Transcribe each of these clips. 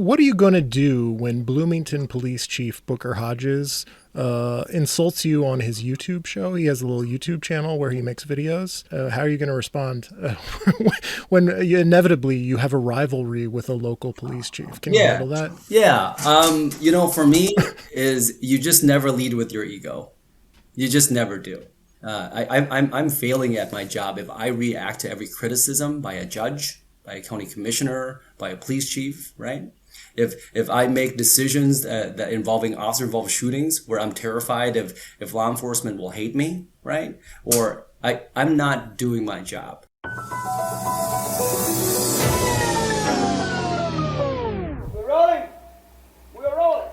what are you going to do when Bloomington Police Chief Booker Hodges insults you on his YouTube show? He has a little YouTube channel where he makes videos. How are you going to respond when inevitably you have a rivalry with a local police chief? Can you handle that? Yeah. For me is you just never lead with your ego. You just never do. I'm failing at my job if I react to every criticism by a judge, by a county commissioner, by a police chief, right? If I make decisions that involving officer-involved shootings where I'm terrified if law enforcement will hate me, right? Or I'm not doing my job. We're rolling. We're rolling.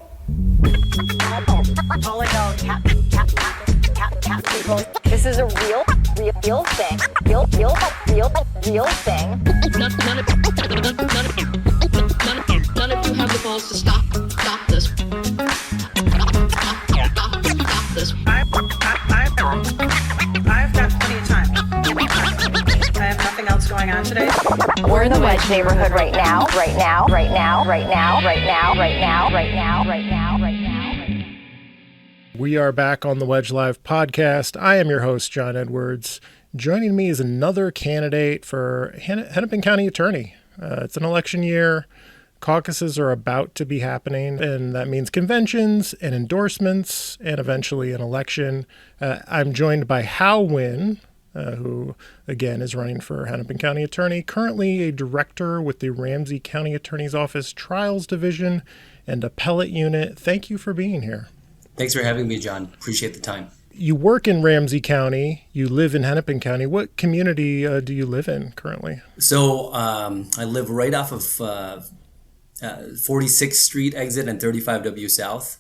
This is a real thing. Real thing. None of you have the balls to stop this. Stop this. I've got plenty of time. I have nothing else going on today. We're in the Wedge neighborhood right now. We are back on the Wedge Live podcast. I am your host, John Edwards. Joining me is another candidate for Hennepin County Attorney. It's an election year. Caucuses are about to be happening, and that means conventions and endorsements and eventually an election. I'm joined by Hao Nguyen, who, again, is running for Hennepin County Attorney, currently a director with the Ramsey County Attorney's Office Trials Division and Appellate Unit. Thank you for being here. Thanks for having me, John. Appreciate the time. You work in Ramsey County. You live in Hennepin County. What community do you live in currently? So I live right off of 46th Street exit and 35W South.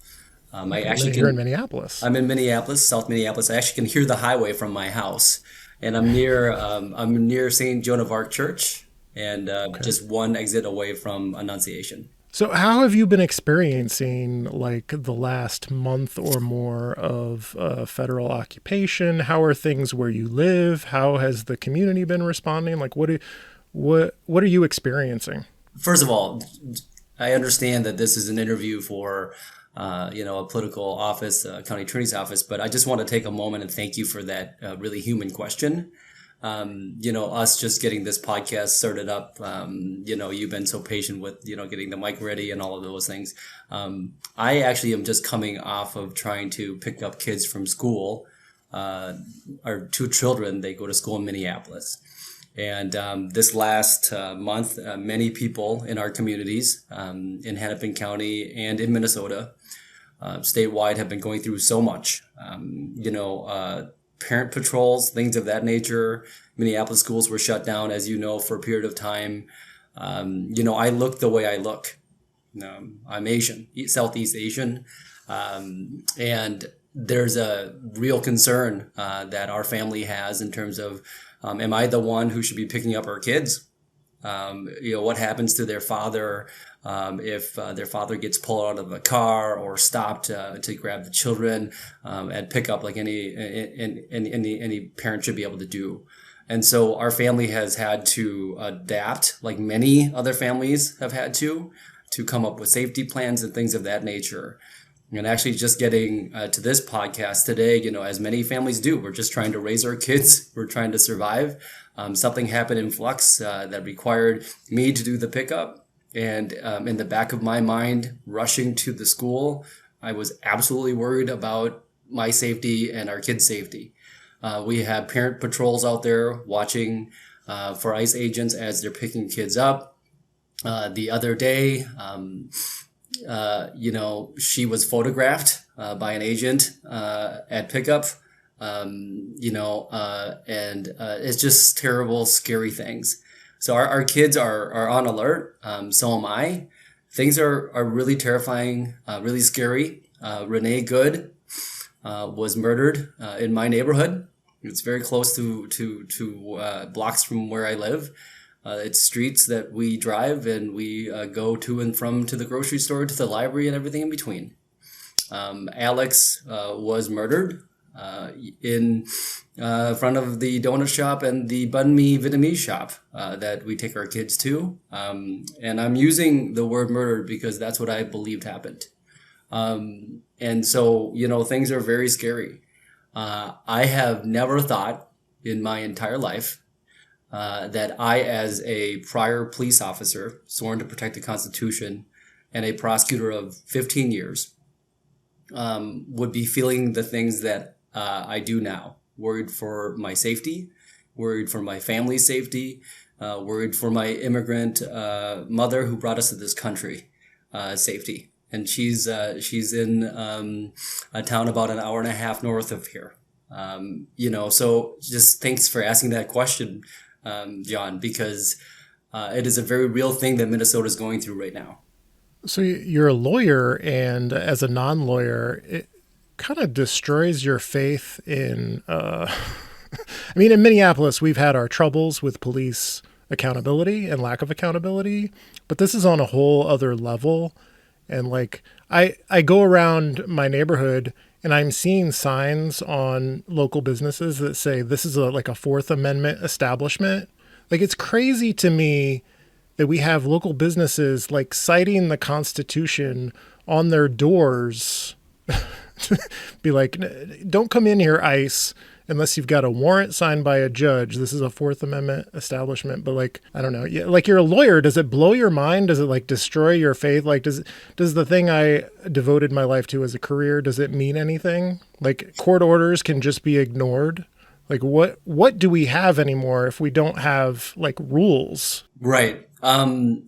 You're in Minneapolis. I'm in Minneapolis, South Minneapolis. I actually can hear the highway from my house, and I'm near St. Joan of Arc Church, and just one exit away from Annunciation. So how have you been experiencing like the last month or more of federal occupation? How are things where you live? How has the community been responding? Like what are you experiencing? First of all, I understand that this is an interview for a political office, county attorney's office, but I just want to take a moment and thank you for that really human question. Us just getting this podcast started up, you've been so patient with, getting the mic ready and all of those things. I actually am just coming off of trying to pick up kids from school. Our two children, they go to school in Minneapolis. And this last month, many people in our communities in Hennepin County and in Minnesota, statewide, have been going through so much. Parent patrols, things of that nature. Minneapolis schools were shut down, as you know, for a period of time. I look the way I look. I'm Asian, Southeast Asian. And there's a real concern that our family has in terms of, am I the one who should be picking up our kids? What happens to their father if their father gets pulled out of a car or stopped to grab the children at pickup, like any parent should be able to do. And so our family has had to adapt, like many other families have had to come up with safety plans and things of that nature. And actually just getting to this podcast today, as many families do, we're just trying to raise our kids. We're trying to survive. Something happened in flux that required me to do the pickup. And in the back of my mind, rushing to the school, I was absolutely worried about my safety and our kids' safety. We have parent patrols out there watching for ICE agents as they're picking kids up. The other day, she was photographed by an agent at pickup, and it's just terrible, scary things. So our kids are on alert. So am I. Things are really terrifying, really scary. Renee Good was murdered in my neighborhood. It's very close to blocks from where I live. It's streets that we drive and we go to and from, to the grocery store, to the library, and everything in between. Alex was murdered in front of the donut shop and the banh mi Vietnamese shop that we take our kids to. And I'm using the word murder because that's what I believed happened. And so, things are very scary. I have never thought in my entire life that I, as a prior police officer sworn to protect the Constitution and a prosecutor of 15 years, would be feeling the things that I do now. Worried for my safety, worried for my family's safety, worried for my immigrant mother who brought us to this country, safety. And she's in a town about an hour and a half north of here. So just thanks for asking that question, John, because it is a very real thing that Minnesota is going through right now. So you're a lawyer, and as a non-lawyer, it kind of destroys your faith in, in Minneapolis, we've had our troubles with police accountability and lack of accountability, but this is on a whole other level. And I go around my neighborhood and I'm seeing signs on local businesses that say this is a Fourth Amendment establishment. It's crazy to me that we have local businesses citing the Constitution on their doors. Be like, don't come in here, ICE, unless you've got a warrant signed by a judge. This is a Fourth Amendment establishment. But I don't know. Yeah, you're a lawyer. Does it blow your mind? Does it destroy your faith? Does the thing I devoted my life to as a career, does it mean anything? Court orders can just be ignored. What do we have anymore if we don't have rules? Right. I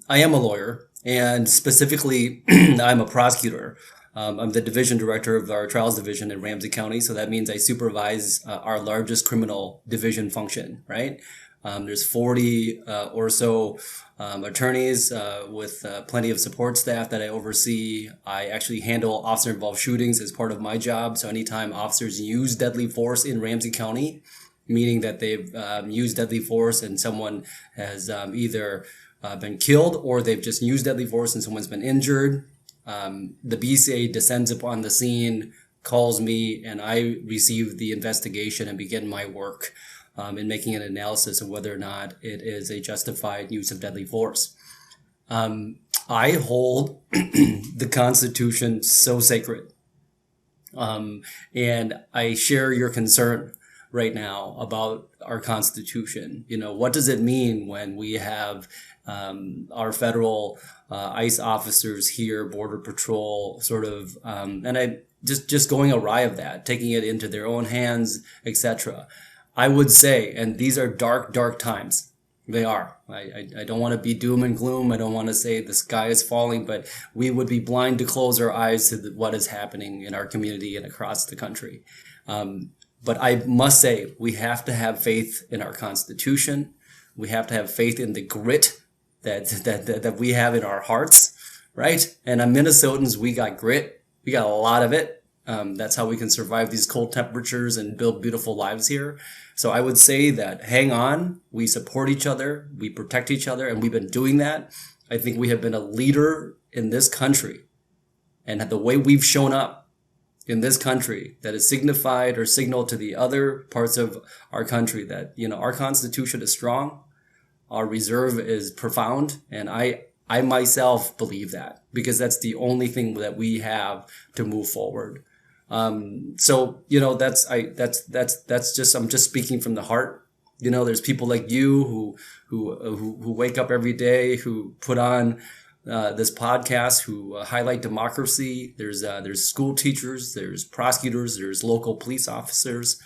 am a lawyer, and specifically, I'm a prosecutor. I'm the division director of our trials division in Ramsey County. So that means I supervise our largest criminal division function, right? There's 40 or so attorneys with plenty of support staff that I oversee. I actually handle officer-involved shootings as part of my job. So anytime officers use deadly force in Ramsey County, meaning that they've used deadly force and someone has either been killed or they've just used deadly force and someone's been injured, the BCA descends upon the scene, calls me, and I receive the investigation and begin my work in making an analysis of whether or not it is a justified use of deadly force. I hold the Constitution so sacred. And I share your concern right now about our Constitution. What does it mean when we have our federal ICE officers here, Border Patrol, sort of, and I just going awry of that, taking it into their own hands, etc. I would say, and these are dark, dark times. They are. I don't want to be doom and gloom. I don't want to say the sky is falling, but we would be blind to close our eyes to what is happening in our community and across the country. But I must say, we have to have faith in our Constitution. We have to have faith in the grit that we have in our hearts, right? And Minnesotans, we got grit. We got a lot of it. That's how we can survive these cold temperatures and build beautiful lives here. So I would say that hang on, we support each other, we protect each other, and we've been doing that. I think we have been a leader in this country, and the way we've shown up in this country that is signified or signaled to the other parts of our country that, our Constitution is strong. Our reserve is profound, and I myself believe that because that's the only thing that we have to move forward. So that's just I'm just speaking from the heart. There's people like you who wake up every day, who put on this podcast, who highlight democracy. There's school teachers, there's prosecutors, there's local police officers.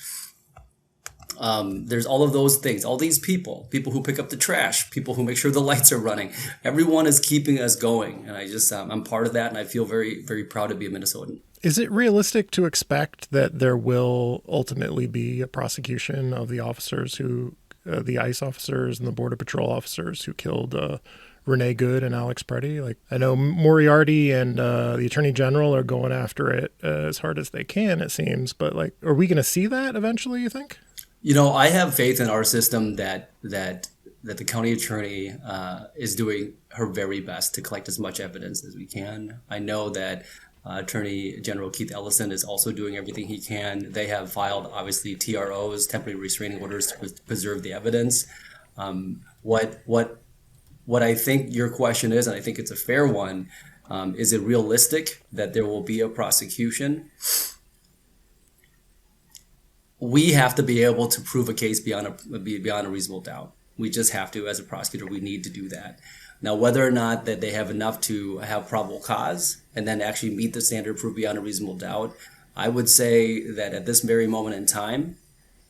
There's all of those things, all these people who pick up the trash, people who make sure the lights are running. Everyone is keeping us going. And I'm part of that. And I feel very, very proud to be a Minnesotan. Is it realistic to expect that there will ultimately be a prosecution of the officers the ICE officers and the Border Patrol officers who killed Renee Good and Alex Preddy? I know Moriarty and the Attorney General are going after it as hard as they can, it seems. But are we going to see that eventually, you think? I have faith in our system that the county attorney is doing her very best to collect as much evidence as we can. I know that Attorney General Keith Ellison is also doing everything he can. They have filed, obviously, TROs, temporary restraining orders, to preserve the evidence. What I think your question is, and I think it's a fair one, is it realistic that there will be a prosecution? We have to be able to prove a case beyond a reasonable doubt. We just have to, as a prosecutor, we need to do that. Now, whether or not that they have enough to have probable cause and then actually meet the standard of proof beyond a reasonable doubt, I would say that at this very moment in time,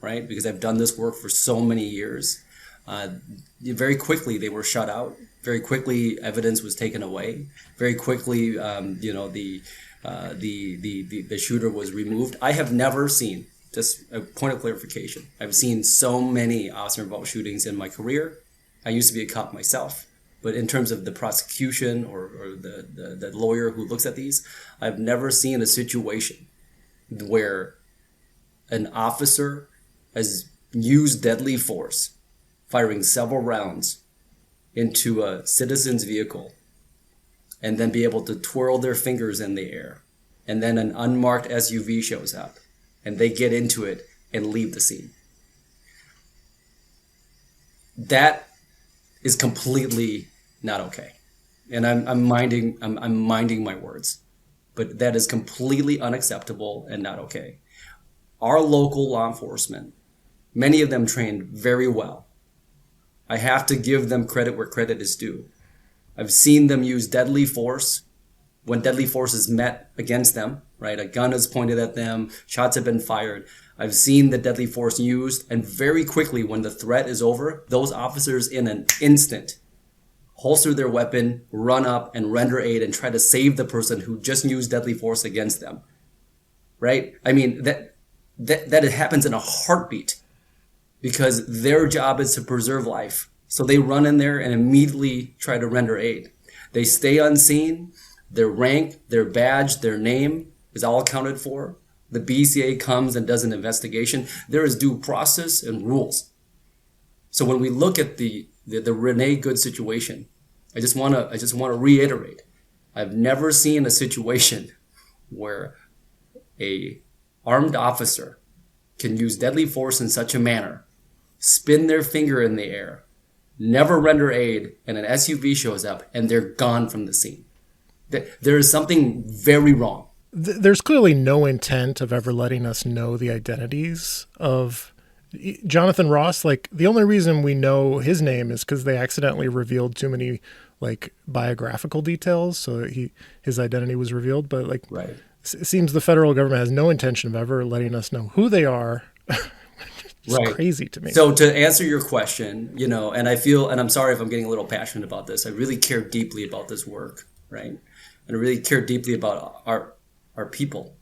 right, because I've done this work for so many years, very quickly they were shut out. Very quickly, evidence was taken away. Very quickly, the shooter was removed. I have never seen, just a point of clarification, I've seen so many officer-involved shootings in my career. I used to be a cop myself. But in terms of the prosecution or the lawyer who looks at these, I've never seen a situation where an officer has used deadly force, firing several rounds into a citizen's vehicle, and then be able to twirl their fingers in the air. And then an unmarked SUV shows up, and they get into it and leave the scene. That is completely not okay. And I'm minding my words. But that is completely unacceptable and not okay. Our local law enforcement, many of them trained very well. I have to give them credit where credit is due. I've seen them use deadly force when deadly force is met against them, right? A gun is pointed at them, shots have been fired. I've seen the deadly force used, and very quickly when the threat is over, those officers in an instant holster their weapon, run up and render aid and try to save the person who just used deadly force against them, right? I mean, that it happens in a heartbeat because their job is to preserve life. So they run in there and immediately try to render aid. They stay unseen. Their rank, their badge, their name is all accounted for. The BCA comes and does an investigation. There is due process and rules. So when we look at the Renee Good situation, I just want to reiterate, I've never seen a situation where a armed officer can use deadly force in such a manner, spin their finger in the air, never render aid, and an SUV shows up and they're gone from the scene. There is something very wrong. There's clearly no intent of ever letting us know the identities of Jonathan Ross. Like, the only reason we know his name is because they accidentally revealed too many like biographical details, so his identity was revealed. But like, right. It seems the federal government has no intention of ever letting us know who they are. It's right. Crazy to me. So to answer your question, and I feel, and I'm sorry if I'm getting a little passionate about this, I really care deeply about this work, right? And I really care deeply about our people.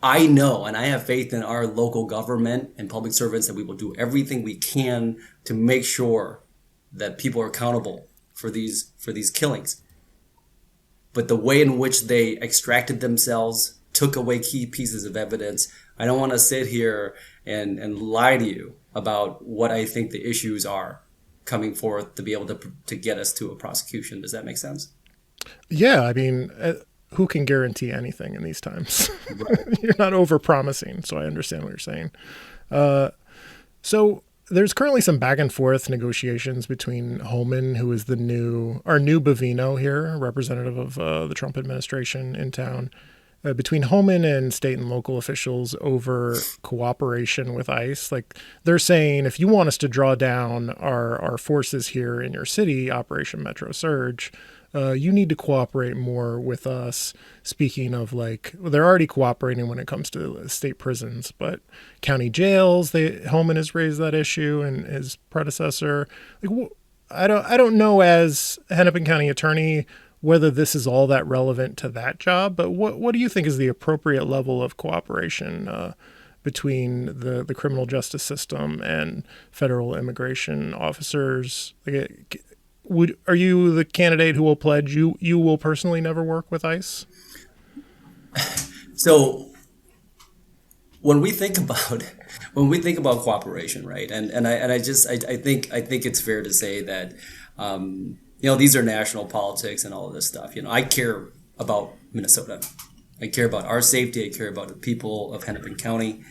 I know, and I have faith in our local government and public servants that we will do everything we can to make sure that people are accountable for these killings. But the way in which they extracted themselves, took away key pieces of evidence, I don't want to sit here and lie to you about what I think the issues are coming forth to be able to get us to a prosecution. Does that make sense? Yeah, I mean, who can guarantee anything in these times? Right. You're not over-promising, so I understand what you're saying. So there's currently some back and forth negotiations between Holman, who is our new Bavino here, representative of the Trump administration in town, between Holman and state and local officials over cooperation with ICE. Like, they're saying, if you want us to draw down our forces here in your city, Operation Metro Surge, you need to cooperate more with us. Speaking of, like, they're already cooperating when it comes to state prisons, but county jails, Holman has raised that issue, and his predecessor. Like, I don't know, as Hennepin County Attorney, whether this is all that relevant to that job, but what do you think is the appropriate level of cooperation between the criminal justice system and federal immigration officers? Like, are you the candidate who will pledge you will personally never work with ICE? So when we think cooperation, right, and I think it's fair to say that these are national politics and all of this stuff. I care about Minnesota. I care about our safety. I care about the people of Hennepin County.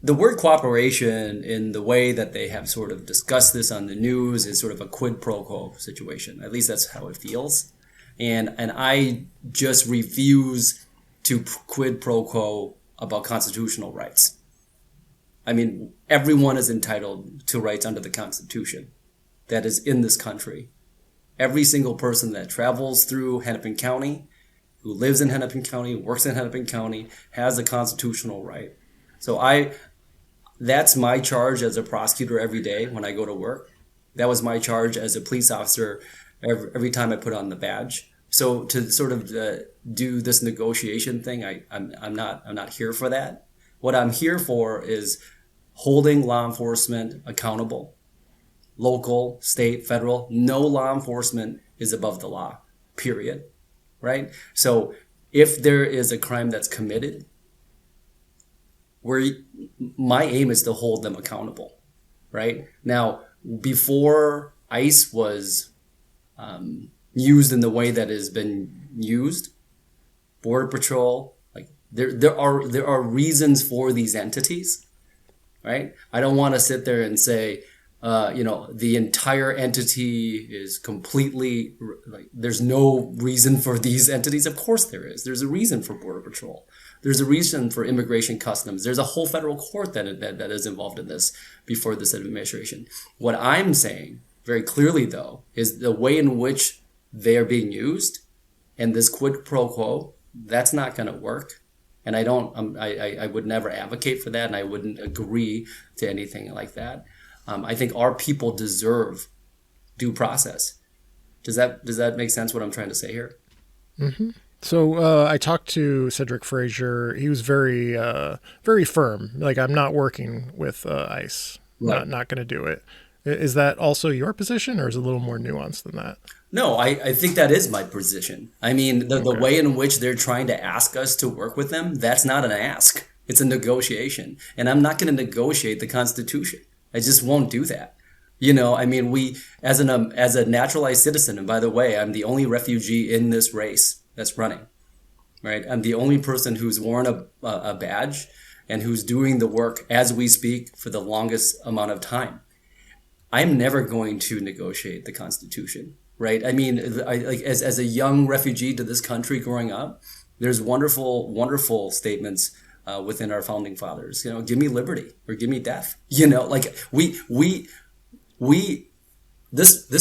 The word cooperation, in the way that they have sort of discussed this on the news, is sort of a quid pro quo situation. At least that's how it feels. And I just refuse to quid pro quo about constitutional rights. I mean, everyone is entitled to rights under the Constitution that is in this country. Every single person that travels through Hennepin County, who lives in Hennepin County, works in Hennepin County, has a constitutional right. So that's my charge as a prosecutor every day when I go to work. That was my charge as a police officer every time I put on the badge. So to sort of do this negotiation thing, I'm not here for that. What I'm here for is holding law enforcement accountable. Local, state, federal, no law enforcement is above the law, period. Right? So if there is a crime that's committed, my aim is to hold them accountable. Right? Now, before ICE was used in the way that has been used, Border Patrol, like there are reasons for these entities, right? I don't want to sit there and say, the entire entity is completely, like, there's no reason for these entities. Of course there is. There's a reason for Border Patrol. There's a reason for Immigration Customs. There's a whole federal court that is involved in this before this administration. What I'm saying very clearly, though, is the way in which they are being used and this quid pro quo, that's not going to work. And I would never advocate for that, and I wouldn't agree to anything like that. I think our people deserve due process. Does that make sense, what I'm trying to say here? Mm-hmm. So I talked to Cedric Frazier. He was very, very firm. Like, I'm not working with ICE. Right. Not going to do it. Is that also your position, or is it a little more nuanced than that? No, I think that is my position. I mean, the way in which they're trying to ask us to work with them, that's not an ask. It's a negotiation. And I'm not going to negotiate the Constitution. I just won't do that. I mean, we, as a naturalized citizen, and by the way, I'm the only refugee in this race that's running, right? I'm the only person who's worn a badge and who's doing the work as we speak for the longest amount of time. I'm never going to negotiate the Constitution, right? I mean, as a young refugee to this country growing up, there's wonderful, wonderful statements within our founding fathers. Give me liberty or give me death. This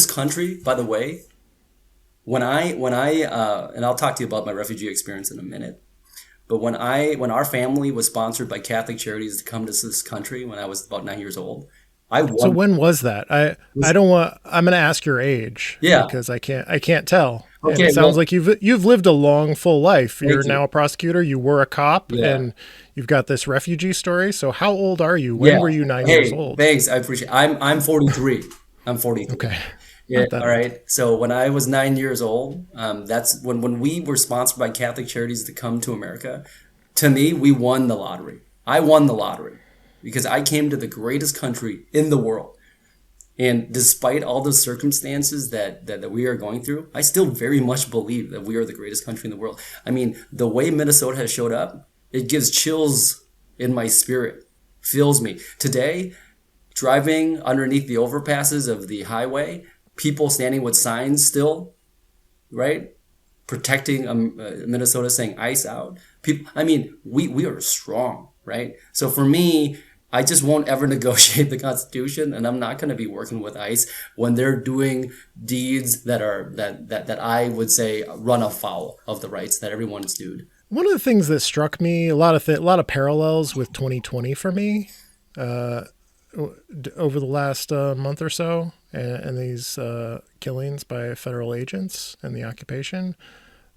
country, by the way, when I and I'll talk to you about my refugee experience in a minute, but when our family was sponsored by Catholic Charities to come to this country when I was about 9 years old, So when was that? I'm going to ask your age. Yeah. Because I can't tell. Okay, and it sounds like you've lived a long, full life. You're now a prosecutor. You were a cop, and you've got this refugee story. So how old are you? When were you 9 years old? Thanks. I appreciate it. I'm 43. I'm 43. Okay. Yeah. All right. So when I was 9 years old, that's when we were sponsored by Catholic Charities to come to America. To me, we won the lottery. I won the lottery because I came to the greatest country in the world. And despite all the circumstances that we are going through, I still very much believe that we are the greatest country in the world. I mean, the way Minnesota has showed up, it gives chills in my spirit, fills me. Today, driving underneath the overpasses of the highway, people standing with signs still, right? Protecting Minnesota, saying ICE out. People, I mean, we are strong, right? So for me, I just won't ever negotiate the Constitution, and I'm not going to be working with ICE when they're doing deeds that I would say run afoul of the rights that everyone is due. One of the things that struck me, a lot of parallels with 2020 for me over the last month or so, and these killings by federal agents and the occupation.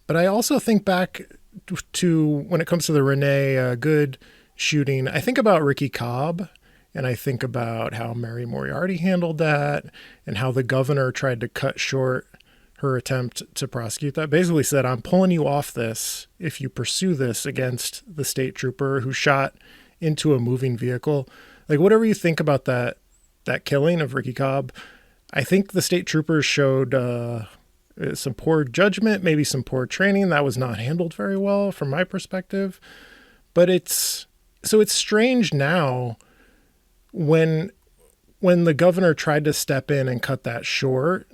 But I also think back to when it comes to the Renee Good shooting, I think about Ricky Cobb, and I think about how Mary Moriarty handled that, and how the governor tried to cut short her attempt to prosecute that. Basically said, I'm pulling you off this if you pursue this against the state trooper who shot into a moving vehicle. Like, whatever you think about that that killing of Ricky Cobb, I think the state troopers showed some poor judgment, maybe some poor training. That was not handled very well from my perspective. But it's strange now when the governor tried to step in and cut that short,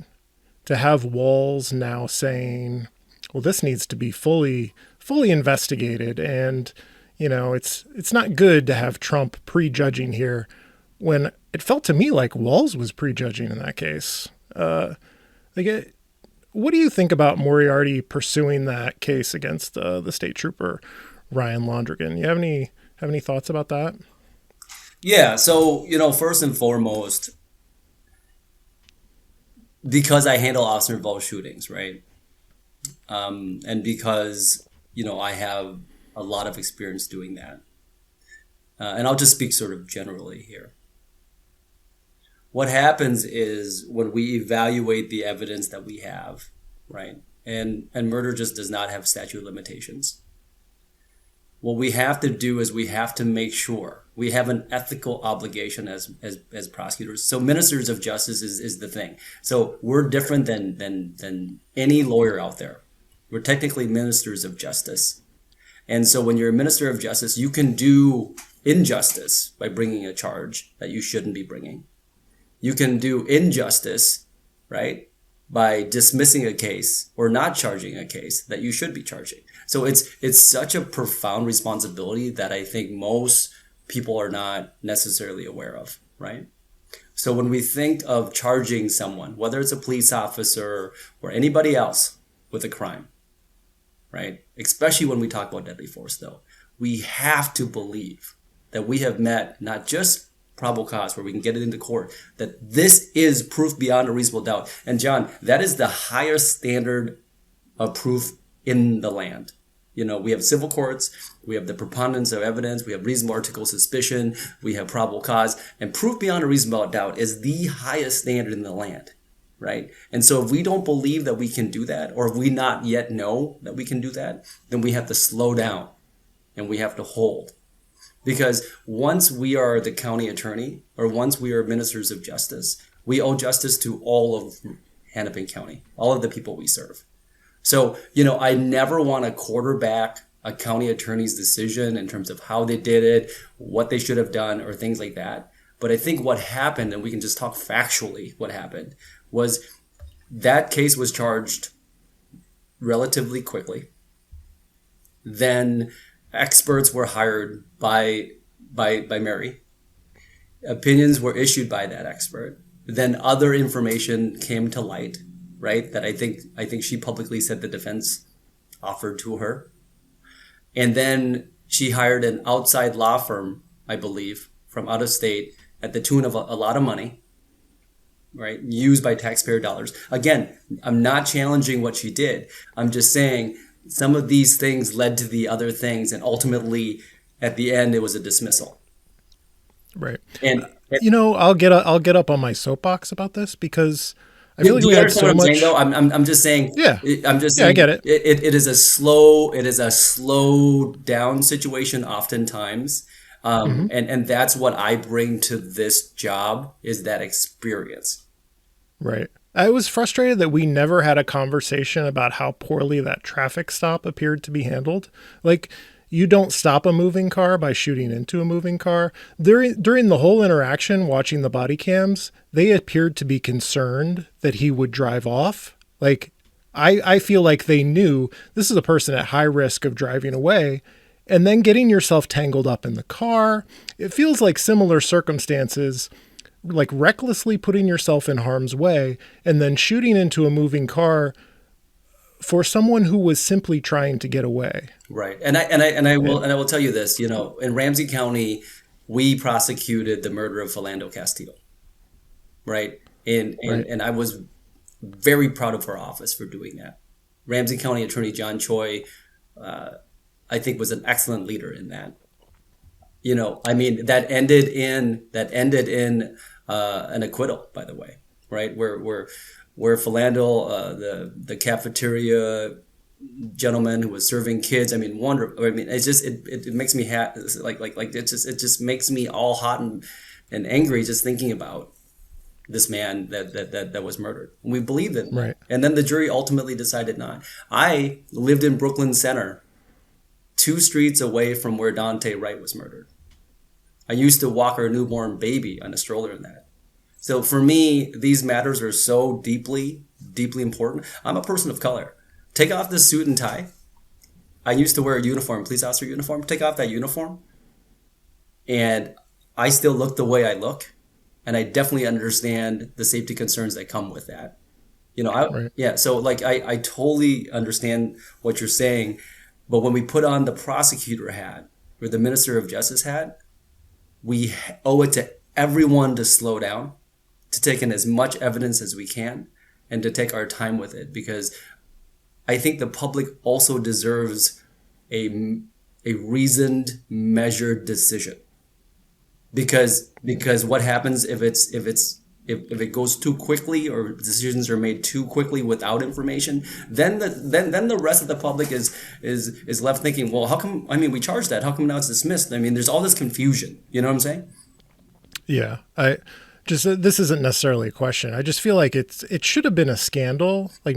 to have Walz now saying, well, this needs to be fully investigated. And, it's not good to have Trump prejudging here, when it felt to me like Walz was prejudging in that case. What do you think about Moriarty pursuing that case against the state trooper, Ryan Londrigan? You have any thoughts about that? Yeah. So, first and foremost, because I handle officer involved shootings, right? And because, I have a lot of experience doing that. And I'll just speak sort of generally here. What happens is when we evaluate the evidence that we have, right? And murder just does not have statute of limitations. What we have to do is we have to make sure we have an ethical obligation as prosecutors. So ministers of justice is the thing. So we're different than any lawyer out there. We're technically ministers of justice. And so when you're a minister of justice, you can do injustice by bringing a charge that you shouldn't be bringing. You can do injustice, right, by dismissing a case or not charging a case that you should be charging. So it's such a profound responsibility that I think most people are not necessarily aware of, right? So when we think of charging someone, whether it's a police officer or anybody else with a crime, right, especially when we talk about deadly force, though, we have to believe that we have met not just probable cause where we can get it into court, that this is proof beyond a reasonable doubt. And John, that is the highest standard of proof in the land. We have civil courts, we have the preponderance of evidence, we have reasonable article of suspicion, we have probable cause, and proof beyond a reasonable doubt is the highest standard in the land, right? And so if we don't believe that we can do that, or if we not yet know that we can do that, then we have to slow down and we have to hold. Because once we are the county attorney, or once we are ministers of justice, we owe justice to all of Hennepin County, all of the people we serve. So, I never want to quarterback a county attorney's decision in terms of how they did it, what they should have done, or things like that. But I think what happened, and we can just talk factually what happened, was that case was charged relatively quickly. Then experts were hired by Mary. Opinions were issued by that expert. Then other information came to light, right? That I think she publicly said the defense offered to her. And then she hired an outside law firm, I believe, from out of state at the tune of a lot of money, right? Used by taxpayer dollars. Again, I'm not challenging what she did. I'm just saying some of these things led to the other things, and ultimately at the end it was a dismissal. Right. And I'll get up on my soapbox about this, because I feel like we had so what I'm much. saying, though? I'm just saying. Yeah. I'm just saying. Yeah, I get it. It is a slow down situation oftentimes, and that's what I bring to this job, is that experience. Right. I was frustrated that we never had a conversation about how poorly that traffic stop appeared to be handled. Like, you don't stop a moving car by shooting into a moving car. During the whole interaction, watching the body cams, they appeared to be concerned that he would drive off. Like, I feel like they knew this is a person at high risk of driving away, and then getting yourself tangled up in the car. It feels like similar circumstances, like recklessly putting yourself in harm's way and then shooting into a moving car for someone who was simply trying to get away. Right. And I will tell you this, in Ramsey County, we prosecuted the murder of Philando Castillo. Right. And I was very proud of our office for doing that. Ramsey County Attorney John Choi, I think, was an excellent leader in that. That ended in an acquittal, by the way, right? Where Philando, the cafeteria gentleman who was serving kids, it's just it makes me it just makes me all hot and angry just thinking about this man that was murdered. We believed it. Right. And then the jury ultimately decided not. I lived in Brooklyn Center, 2 streets away from where Dante Wright was murdered. I used to walk our newborn baby on a stroller in that. So for me, these matters are so deeply, deeply important. I'm a person of color. Take off the suit and tie. I used to wear a uniform, police officer uniform. Take off that uniform, and I still look the way I look. And I definitely understand the safety concerns that come with that. Right. Yeah. So like, I totally understand what you're saying. But when we put on the prosecutor hat or the minister of justice hat, we owe it to everyone to slow down, to take in as much evidence as we can, and to take our time with it, because I think the public also deserves a reasoned, measured decision. Because what happens if it goes too quickly, or decisions are made too quickly without information, then the rest of the public is left thinking, well, how come? I mean, we charged that. How come now it's dismissed? I mean, there's all this confusion. You know what I'm saying? Yeah. This isn't necessarily a question. I just feel like it should have been a scandal. Like,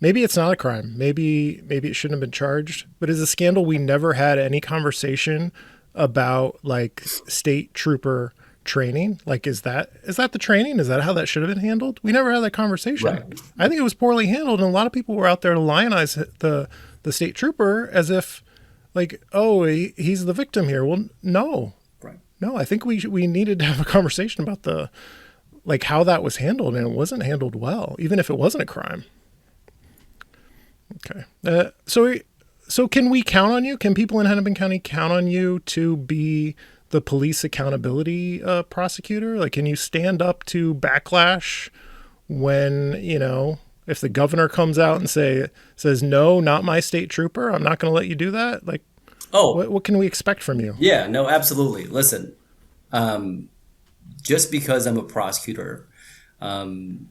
maybe it's not a crime. Maybe it shouldn't have been charged, but it's a scandal. We never had any conversation about like state trooper training. Like, is that the training? Is that how that should have been handled? We never had that conversation. Right. I think it was poorly handled, and a lot of people were out there to lionize the state trooper as if like, oh, he's the victim here. Well, no. No, I think we needed to have a conversation about how that was handled, and it wasn't handled well, even if it wasn't a crime. Okay. So can we count on you? Can people in Hennepin County count on you to be the police accountability prosecutor? Like, can you stand up to backlash when, if the governor comes out and says, no, not my state trooper, I'm not going to let you do that? Like, what can we expect from you? Yeah, no, absolutely. Listen, just because I'm a prosecutor, and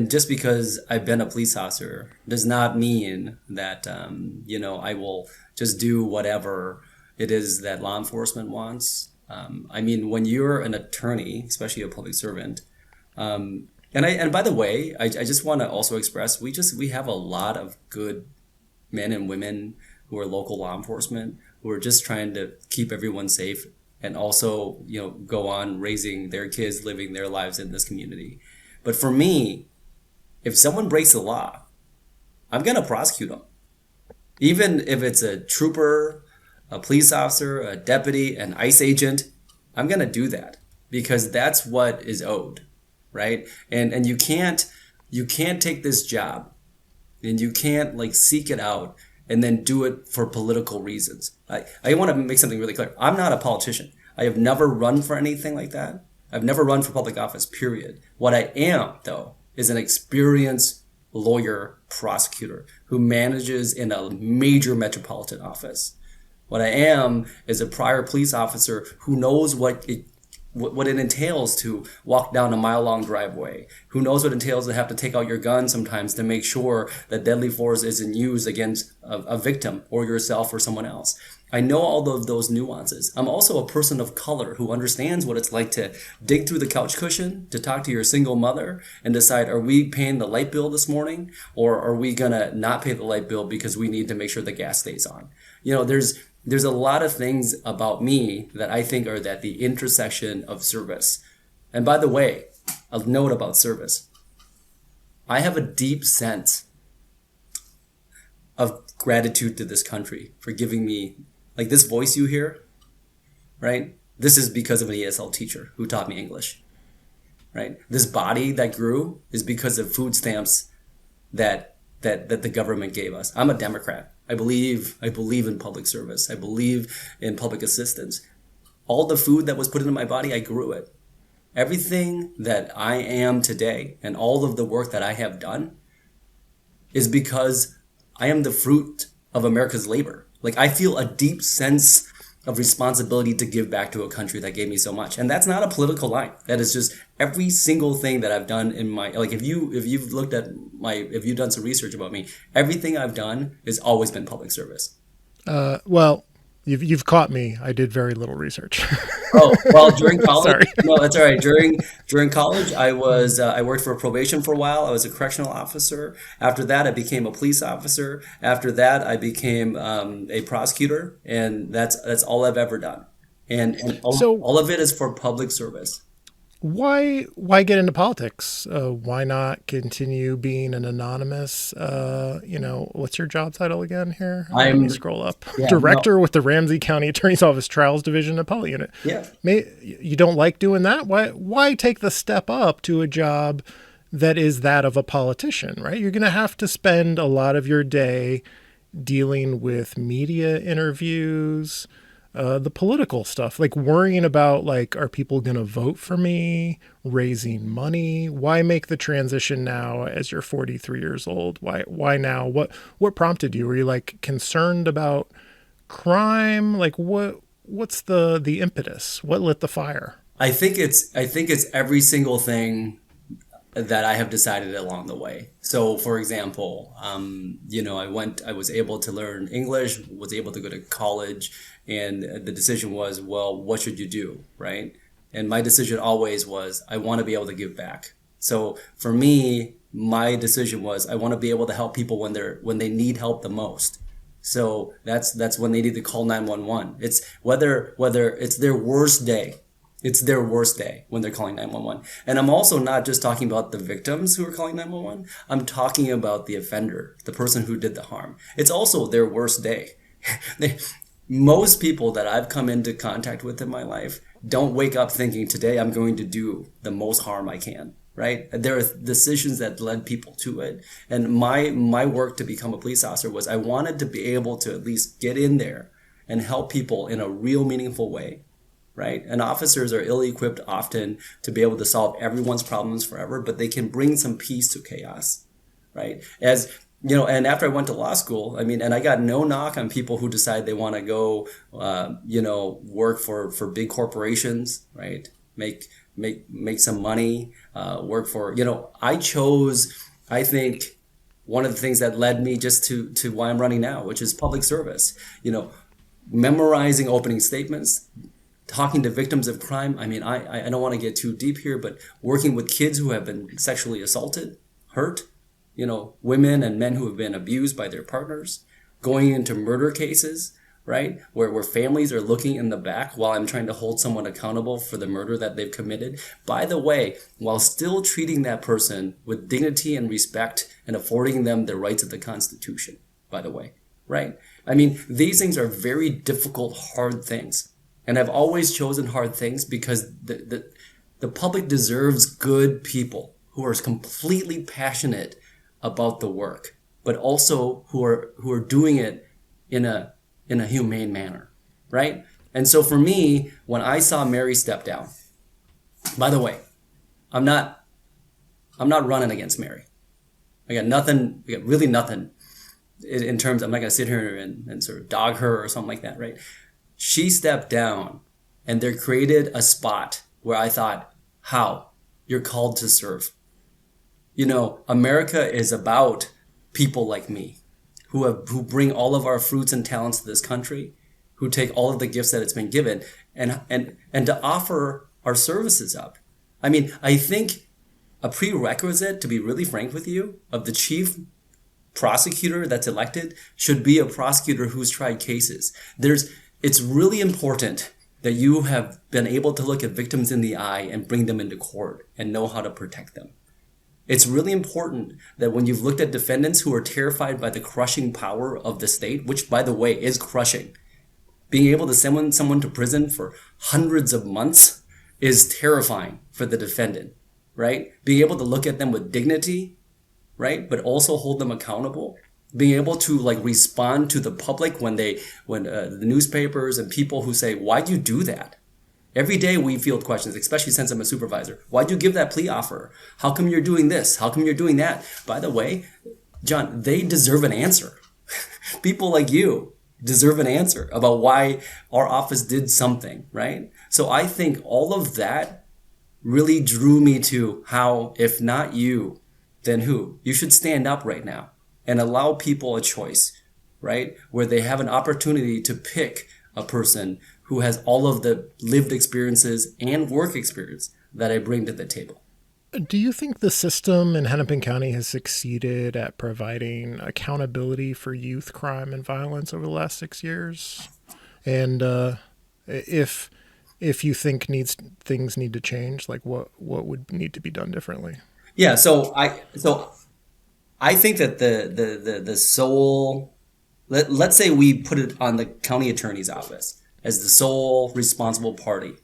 just because I've been a police officer does not mean that, I will just do whatever it is that law enforcement wants. I mean, when you're an attorney, especially a public servant, and by the way, I just want to also express, we have a lot of good men and women who are local law enforcement, who are just trying to keep everyone safe and also, go on raising their kids, living their lives in this community. But for me, if someone breaks the law, I'm going to prosecute them. Even if it's a trooper, a police officer, a deputy, an ICE agent, I'm going to do that because that's what is owed, right? And you can't take this job and you can't seek it out and then do it for political reasons. I want to make something really clear. I'm not a politician. I have never run for anything like that. I've never run for public office, period. What I am, though, is an experienced lawyer prosecutor who manages in a major metropolitan office. What I am is a prior police officer who knows what it entails to walk down a mile-long driveway, who knows what it entails to have to take out your gun sometimes to make sure that deadly force isn't used against a victim or yourself or someone else. I know all of those nuances. I'm also a person of color who understands what it's like to dig through the couch cushion, to talk to your single mother and decide, are we paying the light bill this morning, or are we going to not pay the light bill because we need to make sure the gas stays on? There's a lot of things about me that I think are at the intersection of service. And by the way, a note about service. I have a deep sense of gratitude to this country for giving me, this voice you hear, right? This is because of an ESL teacher who taught me English, right? This body that grew is because of food stamps that the government gave us. I'm a Democrat. I believe in public service. I believe in public assistance. All the food that was put into my body, I grew it. Everything that I am today and all of the work that I have done is because I am the fruit of America's labor. I feel a deep sense of responsibility to give back to a country that gave me so much. And that's not a political line. That is just every single thing that I've done in my, if you've done some research about me, everything I've done has always been public service. Well, You've caught me. I did very little research. Oh, well, during college, Sorry. no, that's all right. During college, I worked for probation for a while. I was a correctional officer. After that, I became a police officer. After that, I became a prosecutor, and that's all I've ever done. And So all of it is for public service. why get into politics? Why not continue being an anonymous? What's your job title again here? Let me scroll up. Yeah, Director with the Ramsey County Attorney's Office Trials Division Appellate Unit. Yeah. You don't like doing that? Why take the step up to a job that is that of a politician, right? You're going to have to spend a lot of your day dealing with media interviews, the political stuff, like worrying about, like, are people going to vote for me, raising money? Why make the transition now as you're 43 years old? Why now? What prompted you? Were you like concerned about crime? Like what's the impetus? What lit the fire? I think it's every single thing that I have decided along the way. So, for example, I was able to learn English, was able to go to college, and the decision was, well, what should you do, right? And my decision always was, I want to be able to give back. So for me, my decision was, I want to be able to help people when they need help the most. So that's when they need to call 911. It's whether it's their worst day. It's their worst day when they're calling 911. And I'm also not just talking about the victims who are calling 911. I'm talking about the offender, the person who did the harm. It's also their worst day. Most people that I've come into contact with in my life don't wake up thinking, today I'm going to do the most harm I can, right? There are decisions that led people to it. And my work to become a police officer was, I wanted to be able to at least get in there and help people in a real meaningful way. Right? And officers are ill-equipped often to be able to solve everyone's problems forever, but they can bring some peace to chaos, right? As you know, and after I went to law school, and I got no knock on people who decide they want to go, work for big corporations, right? Make some money, work for, I think one of the things that led me just to why I'm running now, which is public service, memorizing opening statements, talking to victims of crime. I don't want to get too deep here, but working with kids who have been sexually assaulted, hurt, women and men who have been abused by their partners, going into murder cases, right? Where families are looking in the back while I'm trying to hold someone accountable for the murder that they've committed. By the way, while still treating that person with dignity and respect and affording them the rights of the Constitution, by the way, right? These things are very difficult, hard things. And I've always chosen hard things because the public deserves good people who are completely passionate about the work, but also who are doing it in a humane manner, right? And so for me, when I saw Mary step down, by the way, I'm not running against Mary. I got really nothing in terms, I'm not going to sit here and sort of dog her or something like that, right? She stepped down, and they created a spot where I thought, how? You're called to serve. America is about people like me who bring all of our fruits and talents to this country, who take all of the gifts that it's been given and to offer our services up. I think a prerequisite, to be really frank with you, of the chief prosecutor that's elected should be a prosecutor who's tried cases. It's really important that you have been able to look at victims in the eye and bring them into court and know how to protect them. It's really important that when you've looked at defendants who are terrified by the crushing power of the state, which, by the way, is crushing, being able to send someone to prison for hundreds of months is terrifying for the defendant, right? Being able to look at them with dignity, right, but also hold them accountable. Being able to respond to the public when the newspapers and people who say, why'd you do that? Every day we field questions, especially since I'm a supervisor. Why'd you give that plea offer? How come you're doing this? How come you're doing that? By the way, John, they deserve an answer. People like you deserve an answer about why our office did something, right? So I think all of that really drew me to how, if not you, then who? You should stand up right now and allow people a choice, right? Where they have an opportunity to pick a person who has all of the lived experiences and work experience that I bring to the table. Do you think the system in Hennepin County has succeeded at providing accountability for youth crime and violence over the last 6 years? And if you think things need to change, like what would need to be done differently? Yeah, so I think that the sole, let's say we put it on the county attorney's office as the sole responsible party.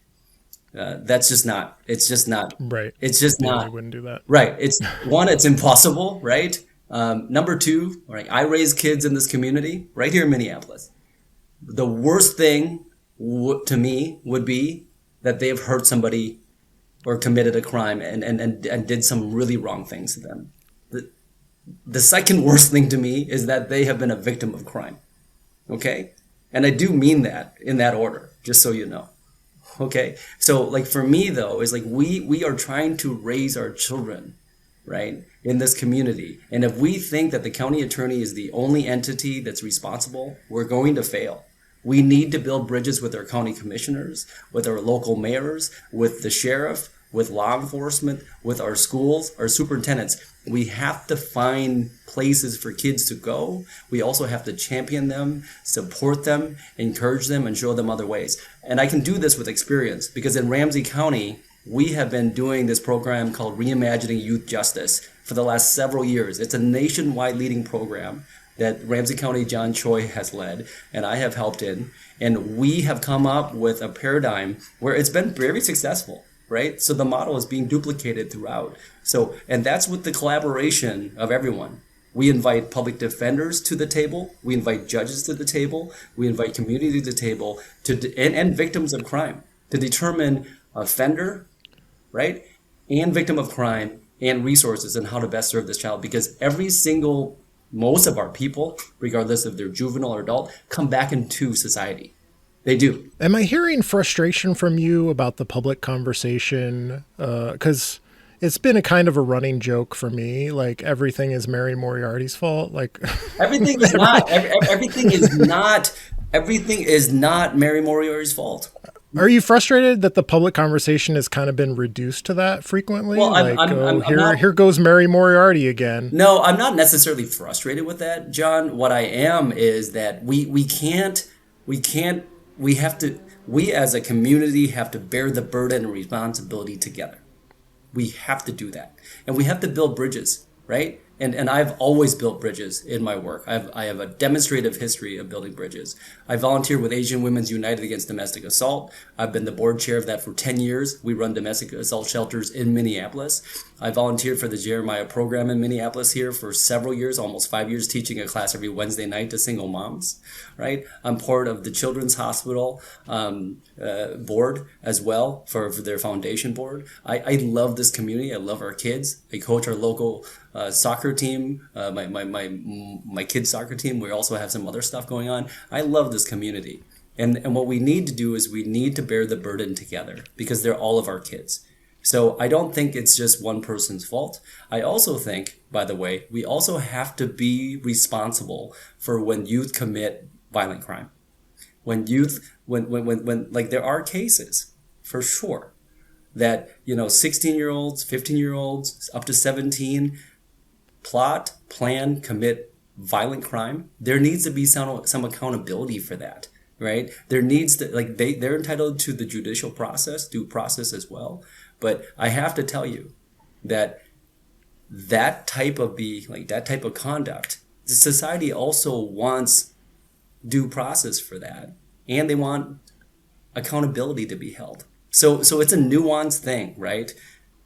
That's just not. It's just not. Right. It's just not. I wouldn't do that. Right. It's one. It's impossible. Right. Number two. Right. I raise kids in this community right here in Minneapolis. The worst thing to me would be that they have hurt somebody or committed a crime and did some really wrong things to them. The second worst thing to me is that they have been a victim of crime. Okay. And I do mean that in that order, just so you know. Okay, so like for me though, is like we are trying to raise our children, right, in this community. And if we think that the county attorney is the only entity that's responsible, we're going to fail. We need to build bridges with our county commissioners, with our local mayors, with the sheriff, with law enforcement, with our schools, our superintendents. We have to find places for kids to go. We also have to champion them, support them, encourage them, and show them other ways. And I can do this with experience because in Ramsey County, we have been doing this program called Reimagining Youth Justice for the last several years. It's a nationwide leading program that Ramsey County John Choi has led and I have helped in. And we have come up with a paradigm where it's been very successful. Right? So the model is being duplicated throughout. So, and that's with the collaboration of everyone. We invite public defenders to the table. We invite judges to the table. We invite community to the table and victims of crime to determine offender, right? And victim of crime and resources and how to best serve this child. Because most of our people, regardless if they're juvenile or adult, come back into society. They do. Am I hearing frustration from you about the public conversation? Because it's been a kind of a running joke for me. Like everything is Mary Moriarty's fault. Like everything is not. Everything is not. Everything is not Mary Moriarty's fault. Are you frustrated that the public conversation has kind of been reduced to that frequently? Well, here goes Mary Moriarty again. No, I'm not necessarily frustrated with that, John. What I am is that we as a community have to bear the burden and responsibility together. We have to do that. And we have to build bridges, right? And I've always built bridges in my work. I have a demonstrative history of building bridges. I volunteer with Asian Women's United Against Domestic Assault. I've been the board chair of that for 10 years. We run domestic assault shelters in Minneapolis. I volunteered for the Jeremiah program in Minneapolis here for several years, almost 5 years, teaching a class every Wednesday night to single moms, right? I'm part of the Children's Hospital board as well for their foundation board. I love this community. I love our kids. I coach our local soccer team, my kids' soccer team. We also have some other stuff going on. I love this community. And what we need to do is we need to bear the burden together because they're all of our kids. So I don't think it's just one person's fault. I also think, by the way, we also have to be responsible for when youth commit violent crime. When like there are cases for sure that, 16-year-olds, 15-year-olds, up to 17 plot, plan, commit violent crime. There needs to be some accountability for that, right? There needs to, they're entitled to the judicial process, due process as well. But I have to tell you that type of conduct, society also wants due process for that. And they want accountability to be held. So it's a nuanced thing, right?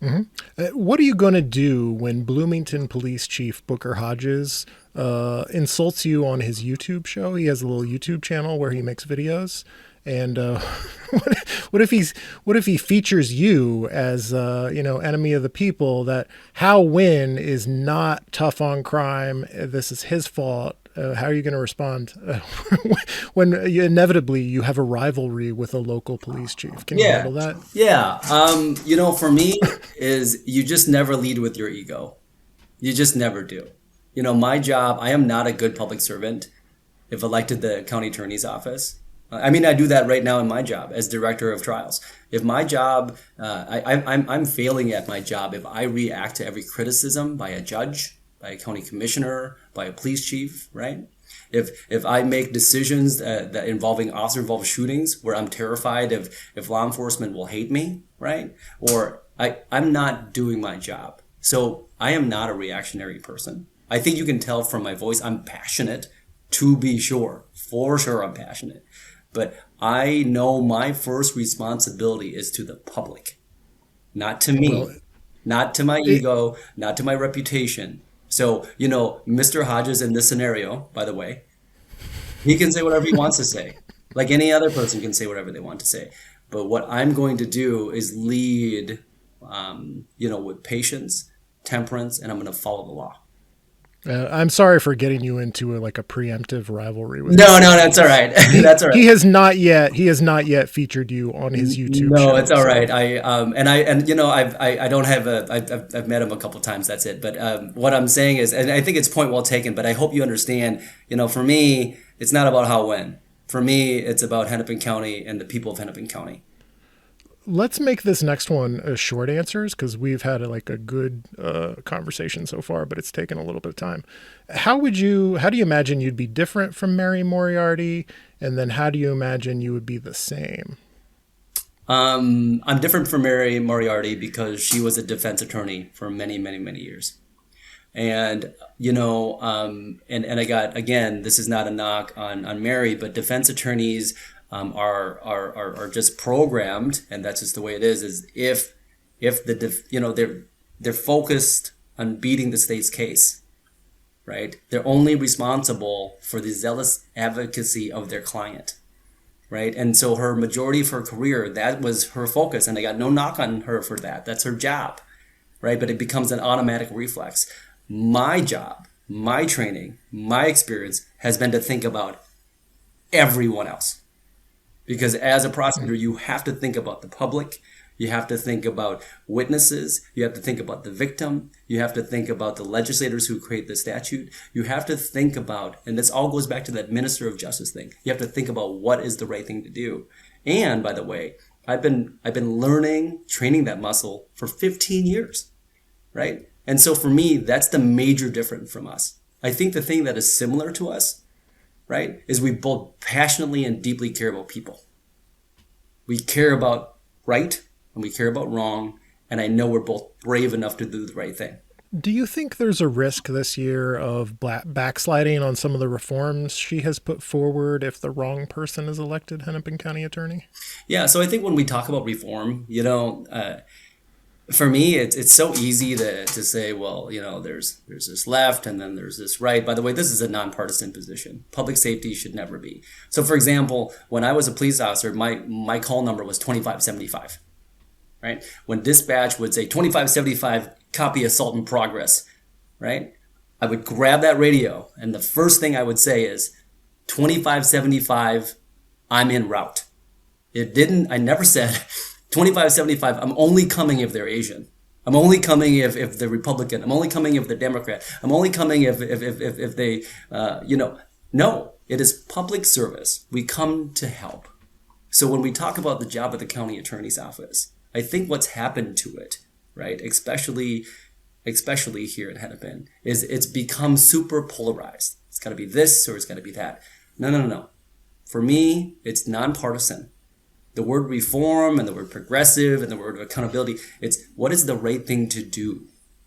Mm-hmm. What are you going to do when Bloomington Police Chief Booker Hodges insults you on his YouTube show? He has a little YouTube channel where he makes videos. And what if he features you as enemy of the people? That Hao Nguyen is not tough on crime. This is his fault. How are you going to respond when inevitably you have a rivalry with a local police chief? Can you handle that? Yeah. For me is you just never lead with your ego. You just never do. My job, I am not a good public servant if elected the county attorney's office. I mean, I do that right now in my job as director of trials. If my job, I'm failing at my job if I react to every criticism by a judge, by a county commissioner, by a police chief, right? If I make decisions that involving officer-involved shootings where I'm terrified if law enforcement will hate me, right? Or I'm not doing my job. So I am not a reactionary person. I think you can tell from my voice, I'm passionate, to be sure. For sure I'm passionate. But I know my first responsibility is to the public, not to me, not to my ego, not to my reputation. So, Mr. Hodges in this scenario, by the way, he can say whatever he wants to say, like any other person can say whatever they want to say. But what I'm going to do is lead, with patience, temperance, and I'm going to follow the law. I'm sorry for getting you into a preemptive rivalry with. No, that's all right. That's all right. He has not yet featured you on his YouTube. No, it's all right. I've met him a couple of times. That's it. But what I'm saying is, and I think it's point well taken. But I hope you understand. For me, it's not about Hao Nguyen. For me, it's about Hennepin County and the people of Hennepin County. Let's make this next one short answers because we've had a good conversation so far, but it's taken a little bit of time. How do you imagine you'd be different from Mary Moriarty? And then how do you imagine you would be the same? I'm different from Mary Moriarty because she was a defense attorney for many, many, many years. And, and I got, again, this is not a knock on Mary, but defense attorneys are just programmed, and that's just the way it is if they're focused on beating the state's case, right? They're only responsible for the zealous advocacy of their client, right? And so her majority of her career, that was her focus, and I got no knock on her for that. That's her job, right? But it becomes an automatic reflex. My job, my training, my experience has been to think about everyone else. Because as a prosecutor, you have to think about the public. You have to think about witnesses. You have to think about the victim. You have to think about the legislators who create the statute. You have to think about, and this all goes back to that minister of justice thing. You have to think about what is the right thing to do. And by the way, I've been training that muscle for 15 years, right? And so for me, that's the major difference from us. I think the thing that is similar to us, right, is we both passionately and deeply care about people. We care about right and we care about wrong, and I know we're both brave enough to do the right thing. Do you think there's a risk this year of backsliding on some of the reforms she has put forward if the wrong person is elected Hennepin County Attorney? Yeah, so I think when we talk about reform, for me, it's so easy to say, well, there's this left and then there's this right. By the way, this is a nonpartisan position. Public safety should never be. So, for example, when I was a police officer, my call number was 2575, right? When dispatch would say 2575, copy assault in progress, right? I would grab that radio and the first thing I would say is 2575, I'm en route. I never said 2575, I'm only coming if they're Asian. I'm only coming if they're Republican. I'm only coming if they're Democrat. I'm only coming if they, No, it is public service. We come to help. So when we talk about the job of the county attorney's office, I think what's happened to it, right, especially here at Hennepin, is it's become super polarized. It's got to be this or it's got to be that. No. For me, it's nonpartisan. The word reform and the word progressive and the word accountability, it's what is the right thing to do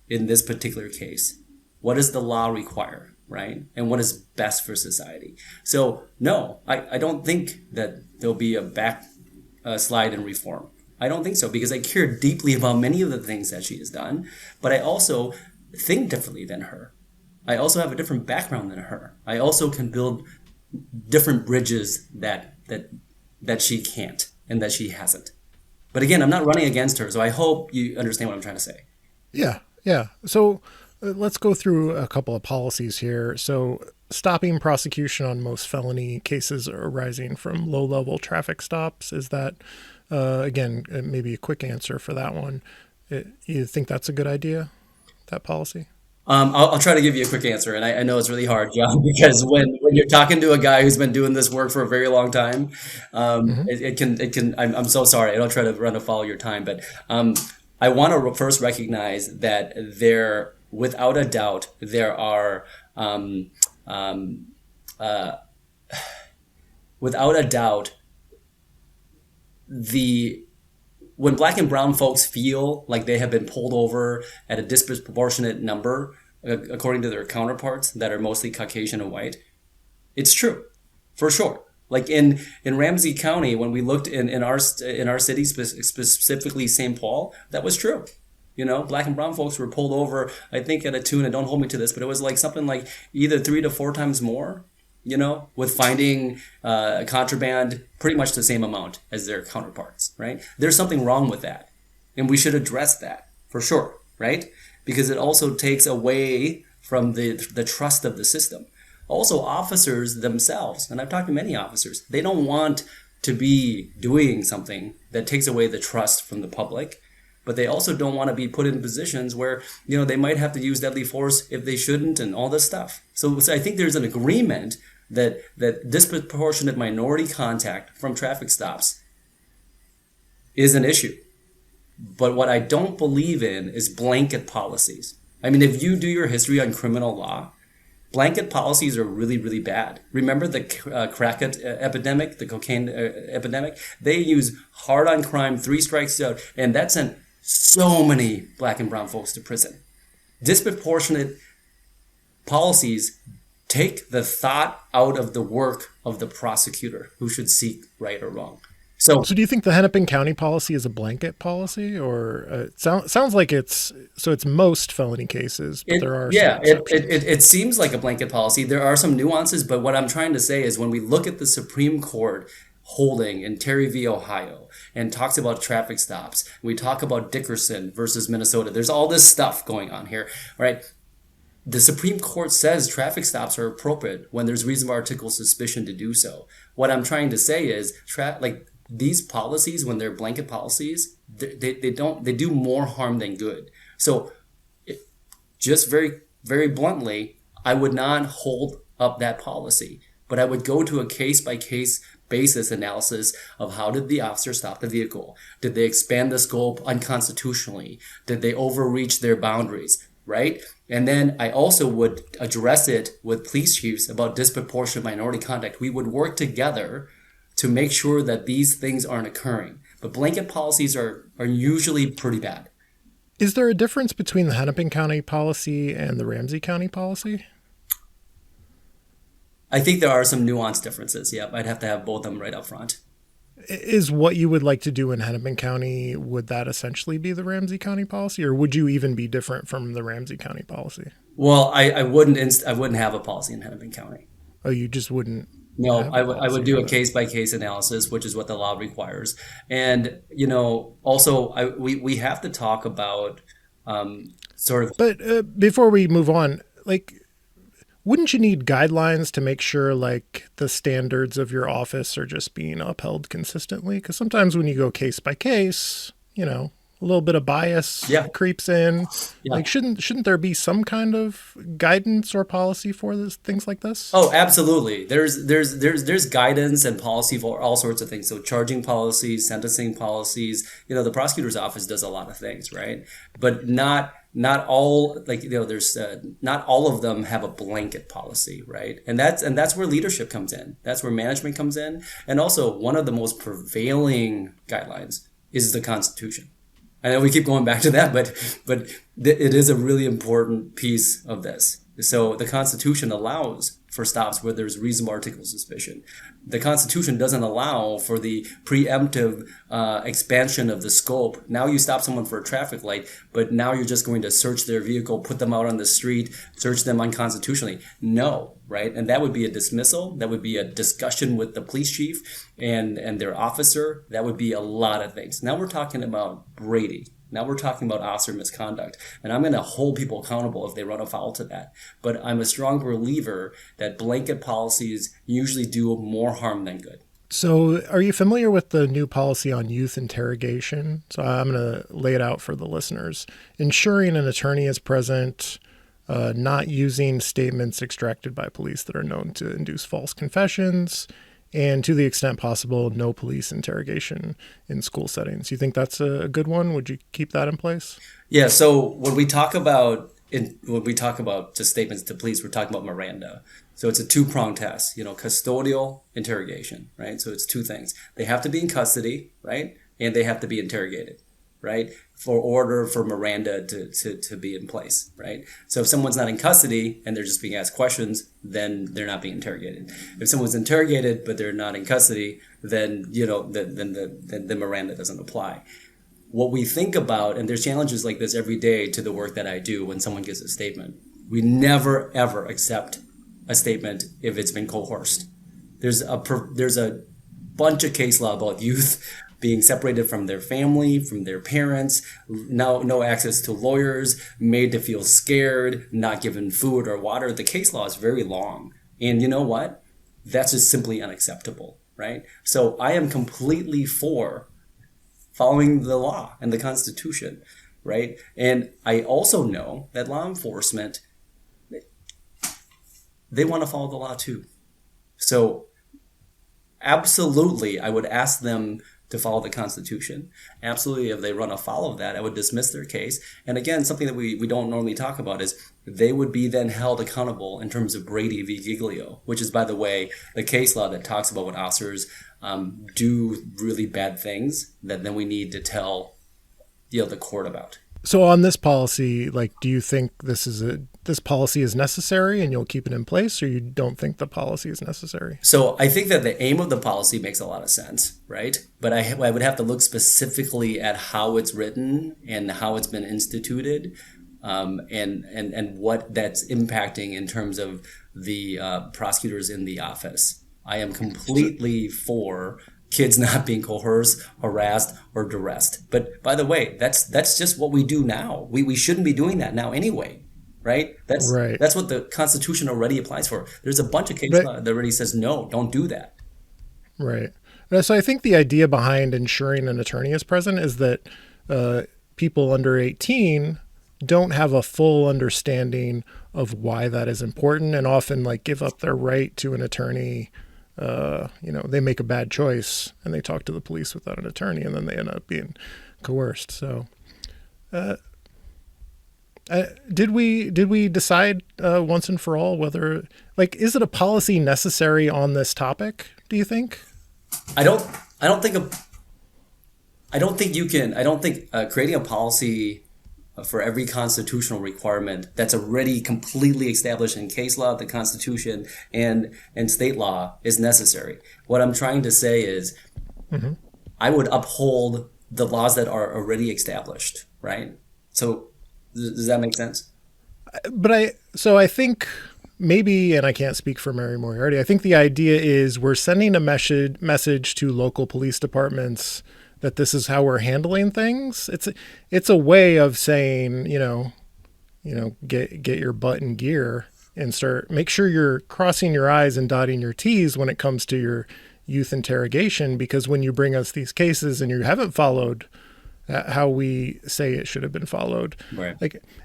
in this particular case? What does the law require, right? And what is best for society? So no, I don't think that there'll be a backslide in reform. I don't think so because I care deeply about many of the things that she has done, but I also think differently than her. I also have a different background than her. I also can build different bridges that she can't. And that she hasn't. But again, I'm not running against her, so I hope you understand what I'm trying to say. Yeah. So let's go through a couple of policies here. So stopping prosecution on most felony cases arising from low-level traffic stops, is that, again, maybe a quick answer for that one. You think that's a good idea, that policy? I'll try to give you a quick answer, and I know it's really hard, John, because when you're talking to a guy who's been doing this work for a very long time, it can. I'm so sorry. I don't try to run afoul of your time, but I want to first recognize that without a doubt, there are without a doubt when black and brown folks feel like they have been pulled over at a disproportionate number, according to their counterparts that are mostly Caucasian and white, it's true, for sure. Like in Ramsey County, when we looked in our city, specifically St. Paul, that was true. Black and brown folks were pulled over, I think at a tune, and don't hold me to this, but it was like something like either 3 to 4 times more, with finding contraband pretty much the same amount as their counterparts, right? There's something wrong with that. And we should address that for sure, right? Because it also takes away from the trust of the system. Also, officers themselves, and I've talked to many officers, they don't want to be doing something that takes away the trust from the public, but they also don't want to be put in positions where, they might have to use deadly force if they shouldn't and all this stuff. So I think there's an agreement that disproportionate minority contact from traffic stops is an issue. But what I don't believe in is blanket policies. I mean, if you do your history on criminal law, blanket policies are really, really bad. Remember the crack epidemic, the cocaine epidemic? They use hard on crime, 3 strikes out, and that sent so many black and brown folks to prison. Disproportionate policies take the thought out of the work of the prosecutor who should seek right or wrong. So do you think the Hennepin County policy is a blanket policy, or it sounds like it's most felony cases, but there are some exceptions. It seems like a blanket policy. There are some nuances, but what I'm trying to say is when we look at the Supreme Court holding in Terry v. Ohio and talks about traffic stops, we talk about Dickerson versus Minnesota. There's all this stuff going on here, right? The Supreme Court says traffic stops are appropriate when there's reasonable articulable suspicion to do so. What I'm trying to say is these policies, when they're blanket policies, they do more harm than good. So just very, very bluntly, I would not hold up that policy, but I would go to a case-by-case basis analysis of how did the officer stop the vehicle? Did they expand the scope unconstitutionally? Did they overreach their boundaries, right? And then I also would address it with police chiefs about disproportionate minority contact. We would work together to make sure that these things aren't occurring. But blanket policies are usually pretty bad. Is there a difference between the Hennepin County policy and the Ramsey County policy? I think there are some nuanced differences. Yep, I'd have to have both of them right up front. Is what you would like to do in Hennepin County, would that essentially be the Ramsey County policy, or would you even be different from the Ramsey County policy? Well, I wouldn't have a policy in Hennepin County. Oh, you just wouldn't? No, I would do a case-by-case analysis, which is what the law requires. And, also we have to talk about But before we move on, wouldn't you need guidelines to make sure the standards of your office are just being upheld consistently? Because sometimes when you go case by case, a little bit of bias creeps in. Yeah. Shouldn't there be some kind of guidance or policy for things like this? Oh, absolutely. There's guidance and policy for all sorts of things. So charging policies, sentencing policies. The prosecutor's office does a lot of things, right? But not all there's not all of them have a blanket policy, right? And that's where leadership comes in. That's where management comes in. And also one of the most prevailing guidelines is the Constitution. I know we keep going back to that, but it is a really important piece of this. So the Constitution allows for stops where there's reasonable articulable suspicion. The Constitution doesn't allow for the preemptive expansion of the scope. Now you stop someone for a traffic light, but now you're just going to search their vehicle, put them out on the street, search them unconstitutionally. No, right? And that would be a dismissal. That would be a discussion with the police chief and their officer. That would be a lot of things. Now we're talking about Brady. Now we're talking about officer misconduct, and I'm going to hold people accountable if they run afoul to that. But I'm a strong believer that blanket policies usually do more harm than good. So are you familiar with the new policy on youth interrogation? So I'm going to lay it out for the listeners. Ensuring an attorney is present not using statements extracted by police that are known to induce false confessions, and to the extent possible, no police interrogation in school settings. You think that's a good one? Would you keep that in place? Yeah. So when we talk about just statements to police, we're talking about Miranda. So it's a two-pronged test, custodial interrogation, right? So it's two things. They have to be in custody, right? And they have to be interrogated, right? For order for Miranda to be in place, right? So if someone's not in custody and they're just being asked questions, then they're not being interrogated. If someone's interrogated but they're not in custody, then the Miranda doesn't apply. What we think about, and there's challenges like this every day to the work that I do when someone gives a statement, we never ever accept a statement if it's been coerced. There's a bunch of case law about youth being separated from their family, from their parents, no access to lawyers, made to feel scared, not given food or water. The case law is very long. And you know what? That's just simply unacceptable, right? So I am completely for following the law and the Constitution, right? And I also know that law enforcement, they want to follow the law too. So absolutely, I would ask them to follow the Constitution. Absolutely, if they run afoul of that, I would dismiss their case. And again, something that we don't normally talk about is they would be then held accountable in terms of Brady v. Giglio, which is, by the way, the case law that talks about when officers do really bad things that then we need to tell the court about. So on this policy, do you think this policy is necessary and you'll keep it in place, or you don't think the policy is necessary? So I think that the aim of the policy makes a lot of sense, right? But I would have to look specifically at how it's written and how it's been instituted, and what that's impacting in terms of the prosecutors in the office. I am completely for kids not being coerced, harassed, or duressed. But by the way, that's just what we do now. We shouldn't be doing that now anyway, right? That's what the Constitution already applies for. There's a bunch of case law that already says, no, don't do that. Right. So I think the idea behind ensuring an attorney is present is that people under 18 don't have a full understanding of why that is important, and often give up their right to an attorney. They make a bad choice and they talk to the police without an attorney, and then they end up being coerced. So, did we decide once and for all whether is it a policy necessary on this topic? Do you think? I don't think creating a policy for every constitutional requirement that's already completely established in case law, the Constitution, and state law is necessary. What I'm trying to say is I would uphold the laws that are already established, right? So does that make sense? But I think maybe, and I can't speak for Mary Moriarty, I think the idea is we're sending a message to local police departments that this is how we're handling things. It's a way of saying, get your butt in gear and make sure you're crossing your I's and dotting your T's when it comes to your youth interrogation, because when you bring us these cases and you haven't followed how we say it should have been followed, right?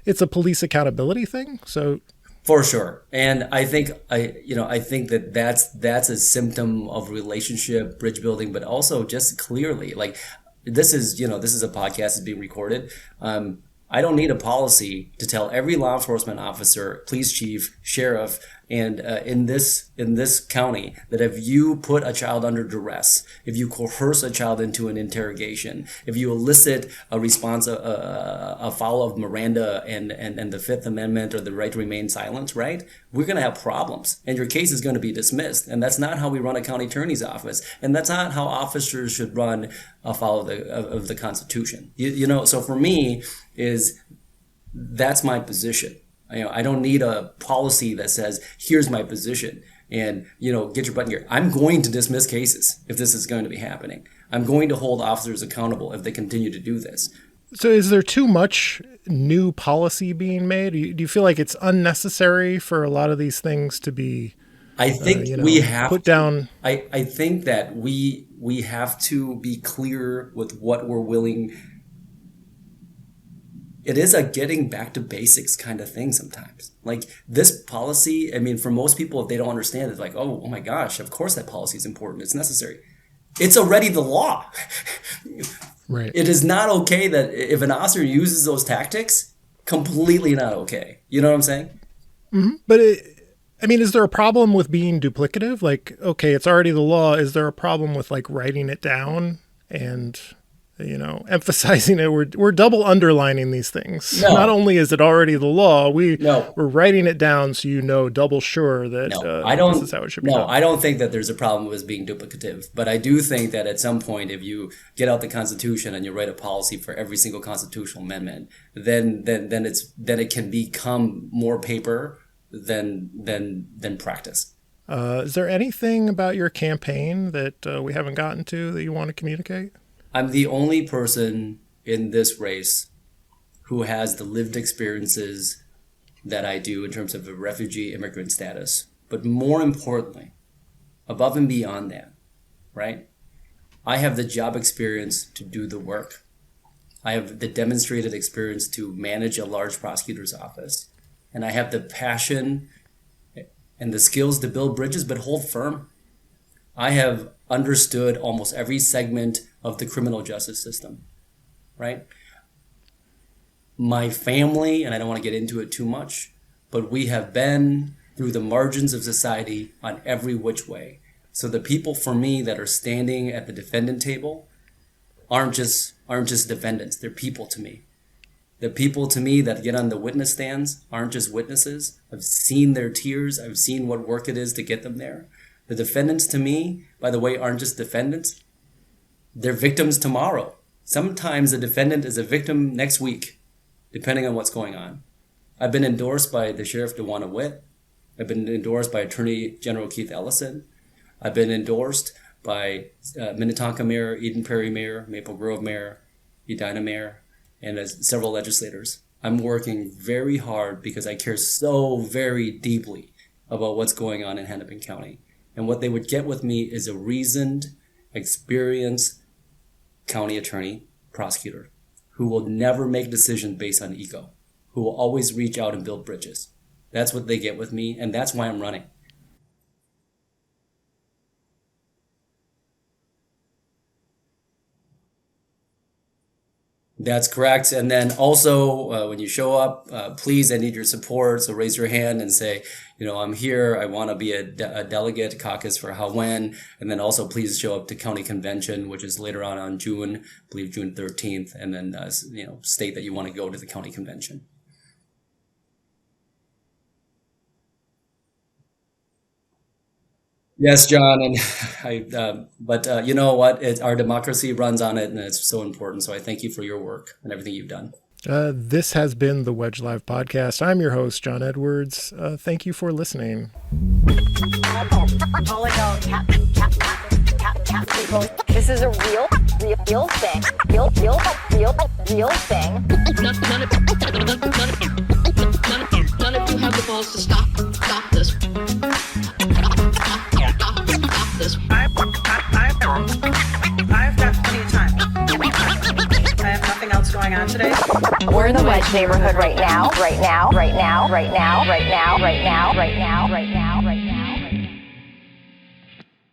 It's a police accountability thing. So for sure. And I think that's a symptom of relationship, bridge building, but also just clearly this is a podcast that's being recorded. I don't need a policy to tell every law enforcement officer, police chief, sheriff, and in this county that if you put a child under duress, if you coerce a child into an interrogation, if you elicit a response, a foul of Miranda and the Fifth Amendment or the right to remain silent, right? We're going to have problems, and your case is going to be dismissed. And that's not how we run a county attorney's office, and that's not how officers should run afoul of the Constitution. So for me, that's my position. I don't need a policy that says, here's my position and, get your butt in gear. I'm going to dismiss cases if this is going to be happening. I'm going to hold officers accountable if they continue to do this. So is there too much new policy being made? Do you feel like it's unnecessary for a lot of these things to be, I think we have put down? I think that we have to be clear with what we're willing it is a getting back to basics kind of thing sometimes. Like this policy, I mean, for most people, if they don't understand, it's like, oh my gosh, of course that policy is important. It's necessary. It's already the law. Right. It is not okay that if an officer uses those tactics, completely not okay. You know what I'm saying? Mm-hmm. But is there a problem with being duplicative? Like, okay, it's already the law. Is there a problem with like writing it down and, emphasizing it? We're double underlining these things. No. Not only is it already the law, we're No. writing it down so double sure that this is how it should be done. No, I don't think that there's a problem with being duplicative. But I do think that at some point, if you get out the Constitution and you write a policy for every single constitutional amendment, then it can become more paper than practice. Is there anything about your campaign that we haven't gotten to that you want to communicate? I'm the only person in this race who has the lived experiences that I do in terms of a refugee immigrant status. But more importantly, above and beyond that, right? I have the job experience to do the work. I have the demonstrated experience to manage a large prosecutor's office. And I have the passion and the skills to build bridges, but hold firm. I have understood almost every segment of the criminal justice system, right? My family, and I don't want to get into it too much, but we have been through the margins of society on every which way. So the people for me that are standing at the defendant table aren't just defendants, they're people to me. The people to me that get on the witness stands aren't just witnesses. I've seen their tears. I've seen what work it is to get them there. The defendants to me, by the way, aren't just defendants. They're victims tomorrow. Sometimes a defendant is a victim next week, depending on what's going on. I've been endorsed by the Sheriff DeWanna Witt. I've been endorsed by Attorney General Keith Ellison. I've been endorsed by Minnetonka Mayor, Eden Prairie Mayor, Maple Grove Mayor, Edina Mayor, and as several legislators. I'm working very hard because I care so very deeply about what's going on in Hennepin County. And what they would get with me is a reasoned, experienced county attorney, prosecutor, who will never make decisions based on ego, who will always reach out and build bridges. That's what they get with me, and that's why I'm running. That's correct. And then also, when you show up, please, I need your support. So raise your hand and say, I'm here. I want to be a delegate caucus for Hao Nguyen. And then also please show up to county convention, which is later on June, I believe June 13th. And then, state that you want to go to the county convention. Yes, John, and but you know what? Our democracy runs on it, and it's so important. So I thank you for your work and everything you've done. This has been the Wedge Live podcast. I'm your host, John Edwards. Thank you for listening. This is a real thing. Real thing. None of you have the balls to stop this. I've got plenty of time. I have nothing else going on today. We're in the Wedge neighborhood right now.